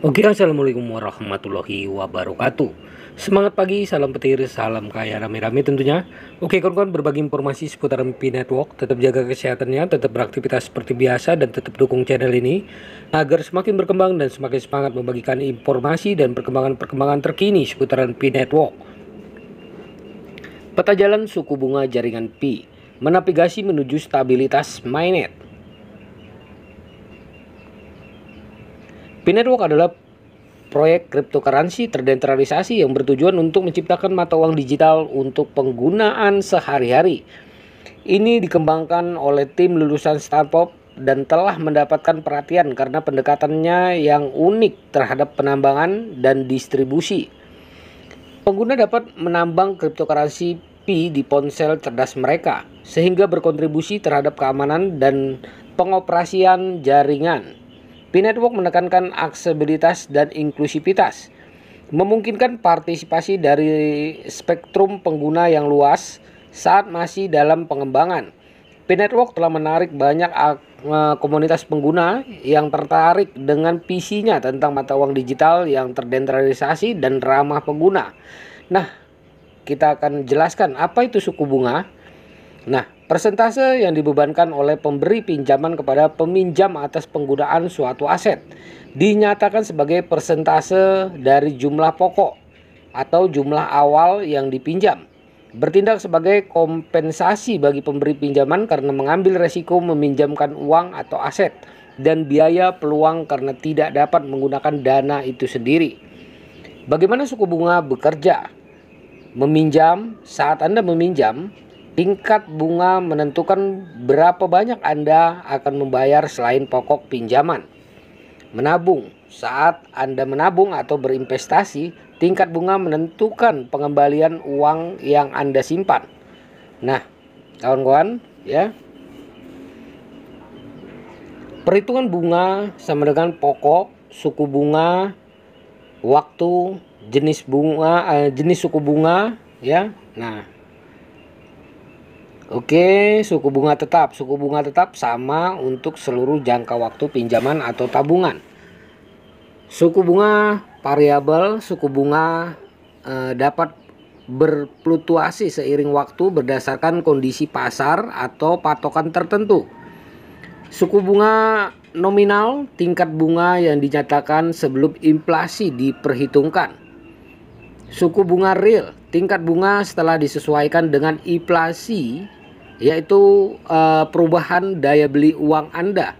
Oke, assalamualaikum warahmatullahi wabarakatuh. Semangat pagi, salam petir, salam kaya rame-rame tentunya. Oke, kawan-kawan, berbagi informasi seputar Pi Network. Tetap jaga kesehatannya, tetap beraktivitas seperti biasa, dan tetap dukung channel ini agar semakin berkembang dan semakin semangat membagikan informasi dan perkembangan-perkembangan terkini seputaran Pi Network. Peta jalan suku bunga jaringan Pi menavigasi menuju stabilitas mainnet. Pi Network adalah proyek cryptocurrency terdesentralisasi yang bertujuan untuk menciptakan mata uang digital untuk penggunaan sehari-hari. Ini dikembangkan oleh tim lulusan Stanford dan telah mendapatkan perhatian karena pendekatannya yang unik terhadap penambangan dan distribusi. Pengguna dapat menambang cryptocurrency Pi di ponsel cerdas mereka, sehingga berkontribusi terhadap keamanan dan pengoperasian jaringan. Pi Network menekankan aksesibilitas dan inklusivitas, memungkinkan partisipasi dari spektrum pengguna yang luas saat masih dalam pengembangan. Pi Network telah menarik banyak komunitas pengguna yang tertarik dengan visinya tentang mata uang digital yang terdesentralisasi dan ramah pengguna. Nah, kita akan jelaskan apa itu suku bunga. Nah, persentase yang dibebankan oleh pemberi pinjaman kepada peminjam atas penggunaan suatu aset dinyatakan sebagai persentase dari jumlah pokok atau jumlah awal yang dipinjam. Bertindak sebagai kompensasi bagi pemberi pinjaman karena mengambil resiko meminjamkan uang atau aset dan biaya peluang karena tidak dapat menggunakan dana itu sendiri. Bagaimana suku bunga bekerja? Saat Anda meminjam, tingkat bunga menentukan berapa banyak Anda akan membayar selain pokok pinjaman. Menabung, saat Anda menabung atau berinvestasi, tingkat bunga menentukan pengembalian uang yang Anda simpan. Nah, kawan-kawan, ya. Perhitungan bunga sama dengan pokok, suku bunga, waktu, jenis suku bunga, ya. Nah, oke, suku bunga tetap. Suku bunga tetap sama untuk seluruh jangka waktu pinjaman atau tabungan. Suku bunga variabel, suku bunga dapat berfluktuasi seiring waktu berdasarkan kondisi pasar atau patokan tertentu. Suku bunga nominal, tingkat bunga yang dinyatakan sebelum inflasi diperhitungkan. Suku bunga real, tingkat bunga setelah disesuaikan dengan inflasi, yaitu perubahan daya beli uang Anda.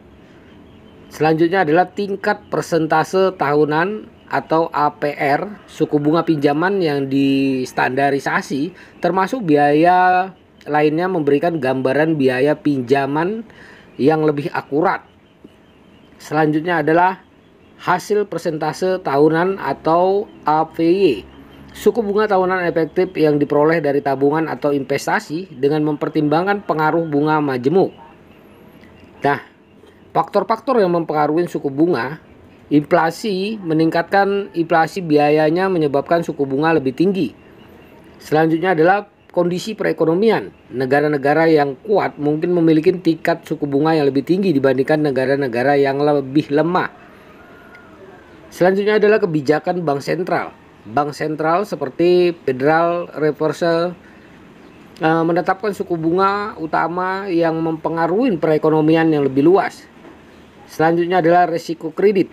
Selanjutnya adalah tingkat persentase tahunan atau APR, suku bunga pinjaman yang distandarisasi, termasuk biaya lainnya memberikan gambaran biaya pinjaman yang lebih akurat. Selanjutnya adalah hasil persentase tahunan atau APY, suku bunga tahunan efektif yang diperoleh dari tabungan atau investasi dengan mempertimbangkan pengaruh bunga majemuk. Nah, faktor-faktor yang mempengaruhi suku bunga, inflasi meningkatkan inflasi biayanya menyebabkan suku bunga lebih tinggi. Selanjutnya adalah kondisi perekonomian. Negara-negara yang kuat mungkin memiliki tingkat suku bunga yang lebih tinggi dibandingkan negara-negara yang lebih lemah. Selanjutnya adalah kebijakan bank sentral. Bank sentral seperti Federal Reserve menetapkan suku bunga utama yang mempengaruhi perekonomian yang lebih luas. Selanjutnya adalah risiko kredit.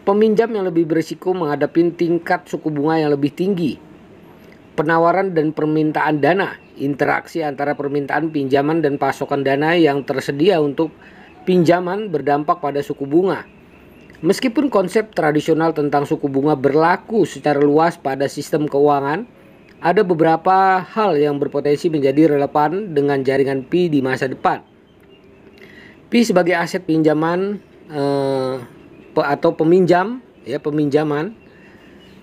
Peminjam yang lebih berisiko menghadapi tingkat suku bunga yang lebih tinggi. Penawaran dan permintaan dana, interaksi antara permintaan pinjaman dan pasokan dana yang tersedia untuk pinjaman berdampak pada suku bunga. Meskipun konsep tradisional tentang suku bunga berlaku secara luas pada sistem keuangan, ada beberapa hal yang berpotensi menjadi relevan dengan jaringan Pi di masa depan. Pi sebagai aset pinjaman atau peminjaman.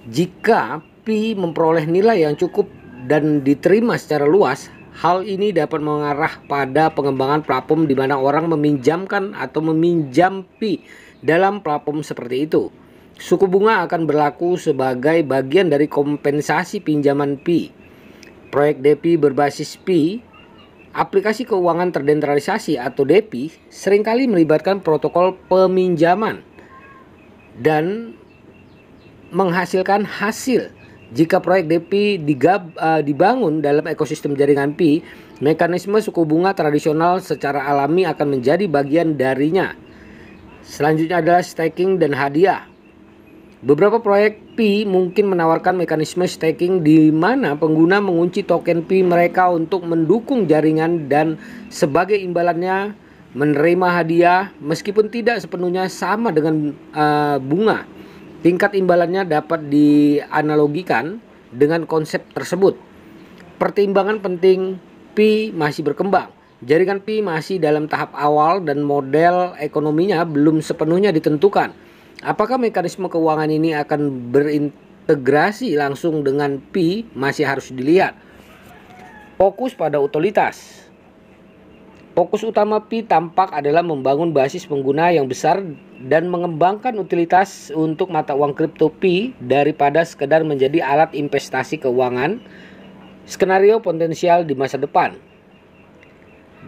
Jika Pi memperoleh nilai yang cukup dan diterima secara luas, hal ini dapat mengarah pada pengembangan platform di mana orang meminjamkan atau meminjam Pi dalam platform seperti itu. Suku bunga akan berlaku sebagai bagian dari kompensasi pinjaman Pi. Proyek DeFi berbasis Pi, aplikasi keuangan terdesentralisasi atau DeFi, seringkali melibatkan protokol peminjaman dan menghasilkan hasil. Jika proyek DP dibangun dalam ekosistem jaringan Pi, mekanisme suku bunga tradisional secara alami akan menjadi bagian darinya. Selanjutnya adalah staking dan hadiah. Beberapa proyek Pi mungkin menawarkan mekanisme staking di mana pengguna mengunci token Pi mereka untuk mendukung jaringan dan sebagai imbalannya menerima hadiah meskipun tidak sepenuhnya sama dengan bunga. Tingkat imbalannya dapat dianalogikan dengan konsep tersebut. Pertimbangan penting, Pi masih berkembang. Jaringan Pi masih dalam tahap awal dan model ekonominya belum sepenuhnya ditentukan. Apakah mekanisme keuangan ini akan berintegrasi langsung dengan Pi masih harus dilihat. Fokus pada utilitas. Fokus utama Pi tampak adalah membangun basis pengguna yang besar dan mengembangkan utilitas untuk mata uang kripto Pi daripada sekedar menjadi alat investasi keuangan. Skenario potensial di masa depan.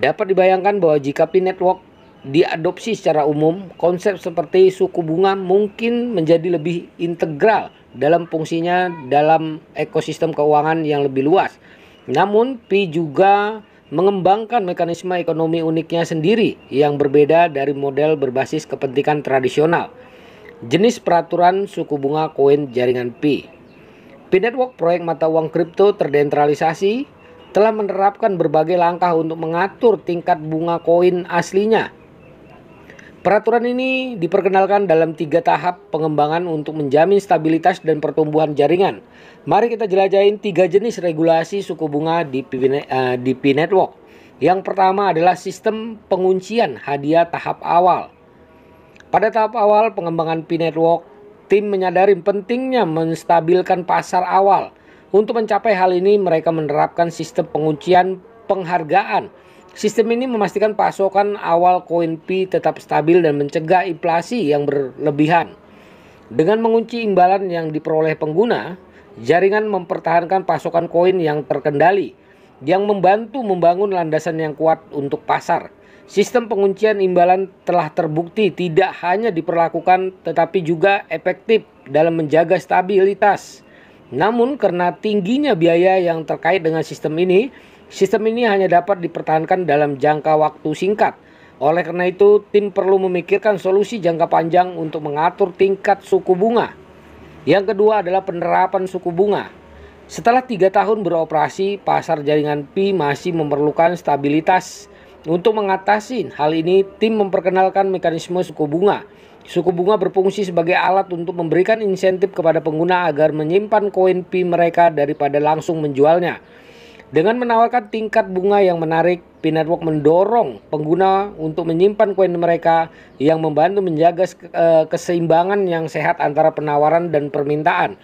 Dapat dibayangkan bahwa jika Pi Network diadopsi secara umum, konsep seperti suku bunga mungkin menjadi lebih integral dalam fungsinya dalam ekosistem keuangan yang lebih luas. Namun Pi juga mengembangkan mekanisme ekonomi uniknya sendiri yang berbeda dari model berbasis kepentingan tradisional. Jenis peraturan suku bunga koin jaringan Pi. Pi Network, proyek mata uang kripto terdesentralisasi, telah menerapkan berbagai langkah untuk mengatur tingkat bunga koin aslinya. Peraturan ini diperkenalkan dalam 3 tahap pengembangan untuk menjamin stabilitas dan pertumbuhan jaringan. Mari kita jelajahin 3 jenis regulasi suku bunga di Pi Network. Yang pertama adalah sistem penguncian hadiah tahap awal. Pada tahap awal pengembangan Pi Network, tim menyadari pentingnya menstabilkan pasar awal. Untuk mencapai hal ini, mereka menerapkan sistem penguncian penghargaan. Sistem ini memastikan pasokan awal koin Pi tetap stabil dan mencegah inflasi yang berlebihan. Dengan mengunci imbalan yang diperoleh pengguna, jaringan mempertahankan pasokan koin yang terkendali, yang membantu membangun landasan yang kuat untuk pasar. Sistem penguncian imbalan telah terbukti tidak hanya diperlakukan tetapi juga efektif dalam menjaga stabilitas. Namun karena tingginya biaya yang terkait dengan sistem ini hanya dapat dipertahankan dalam jangka waktu singkat. Oleh karena itu, tim perlu memikirkan solusi jangka panjang untuk mengatur tingkat suku bunga. Yang kedua adalah penerapan suku bunga. Setelah 3 tahun beroperasi, pasar jaringan Pi masih memerlukan stabilitas. Untuk mengatasi hal ini, tim memperkenalkan mekanisme suku bunga. Suku bunga berfungsi sebagai alat untuk memberikan insentif kepada pengguna agar menyimpan koin Pi mereka daripada langsung menjualnya. Dengan menawarkan tingkat bunga yang menarik, Pi Network mendorong pengguna untuk menyimpan koin mereka yang membantu menjaga keseimbangan yang sehat antara penawaran dan permintaan.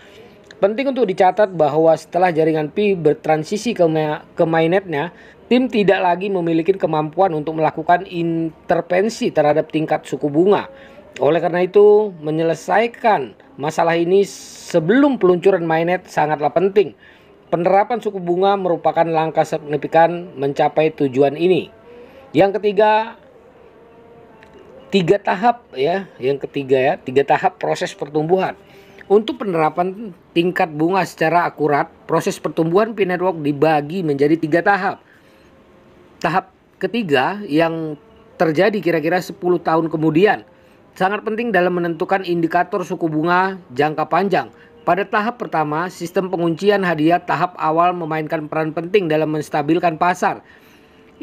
Penting untuk dicatat bahwa setelah jaringan Pi bertransisi ke mainnetnya, tim tidak lagi memiliki kemampuan untuk melakukan intervensi terhadap tingkat suku bunga. Oleh karena itu, menyelesaikan masalah ini sebelum peluncuran mainnet sangatlah penting. Penerapan suku bunga merupakan langkah signifikan mencapai tujuan ini. Yang ketiga, 3 tahap ya. Yang ketiga ya, 3 tahap proses pertumbuhan. Untuk penerapan tingkat bunga secara akurat, proses pertumbuhan Pi Network dibagi menjadi 3 tahap. Tahap ketiga yang terjadi kira-kira 10 tahun kemudian sangat penting dalam menentukan indikator suku bunga jangka panjang. Pada tahap pertama, sistem penguncian hadiah tahap awal memainkan peran penting dalam menstabilkan pasar.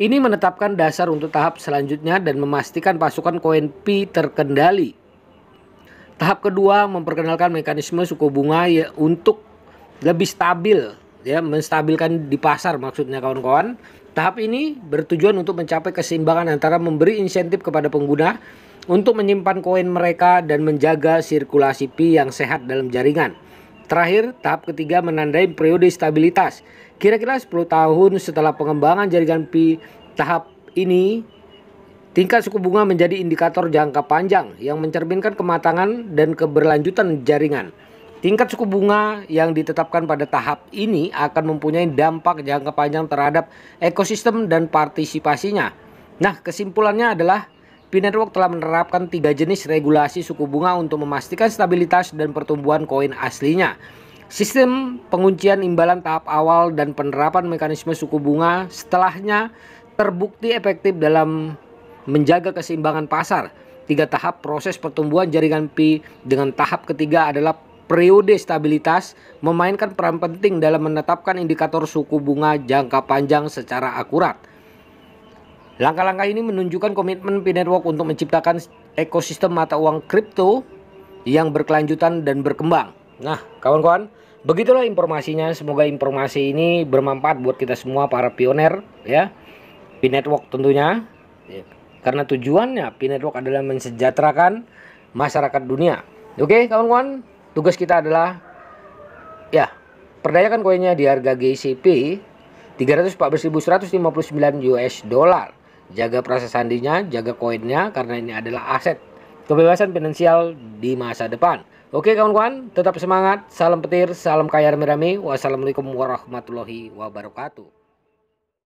Ini menetapkan dasar untuk tahap selanjutnya dan memastikan pasukan koin Pi terkendali. Tahap kedua memperkenalkan mekanisme suku bunga untuk lebih stabil, ya, menstabilkan di pasar maksudnya kawan-kawan. Tahap ini bertujuan untuk mencapai keseimbangan antara memberi insentif kepada pengguna untuk menyimpan koin mereka dan menjaga sirkulasi Pi yang sehat dalam jaringan. Terakhir, tahap ketiga menandai periode stabilitas. Kira-kira 10 tahun setelah pengembangan jaringan Pi, tahap ini tingkat suku bunga menjadi indikator jangka panjang yang mencerminkan kematangan dan keberlanjutan jaringan. Tingkat suku bunga yang ditetapkan pada tahap ini akan mempunyai dampak jangka panjang terhadap ekosistem dan partisipasinya. Nah, kesimpulannya adalah P-Network telah menerapkan 3 jenis regulasi suku bunga untuk memastikan stabilitas dan pertumbuhan koin aslinya. Sistem penguncian imbalan tahap awal dan penerapan mekanisme suku bunga setelahnya terbukti efektif dalam menjaga keseimbangan pasar. 3 tahap proses pertumbuhan jaringan Pi dengan tahap ketiga adalah periode stabilitas memainkan peran penting dalam menetapkan indikator suku bunga jangka panjang secara akurat. Langkah-langkah ini menunjukkan komitmen P-Network untuk menciptakan ekosistem mata uang kripto yang berkelanjutan dan berkembang. Nah, kawan-kawan, begitulah informasinya. Semoga informasi ini bermanfaat buat kita semua para pioner ya. P-Network tentunya. Karena tujuannya P-Network adalah mensejahterakan masyarakat dunia. Oke, kawan-kawan. Tugas kita adalah ya perdayakan koinnya di harga GCP 314.159 US dollar. Jaga proses sandinya, jaga koinnya karena ini adalah aset kebebasan finansial di masa depan. Oke kawan-kawan, tetap semangat, salam petir, salam kaya rame-rame. Wassalamualaikum warahmatullahi wabarakatuh.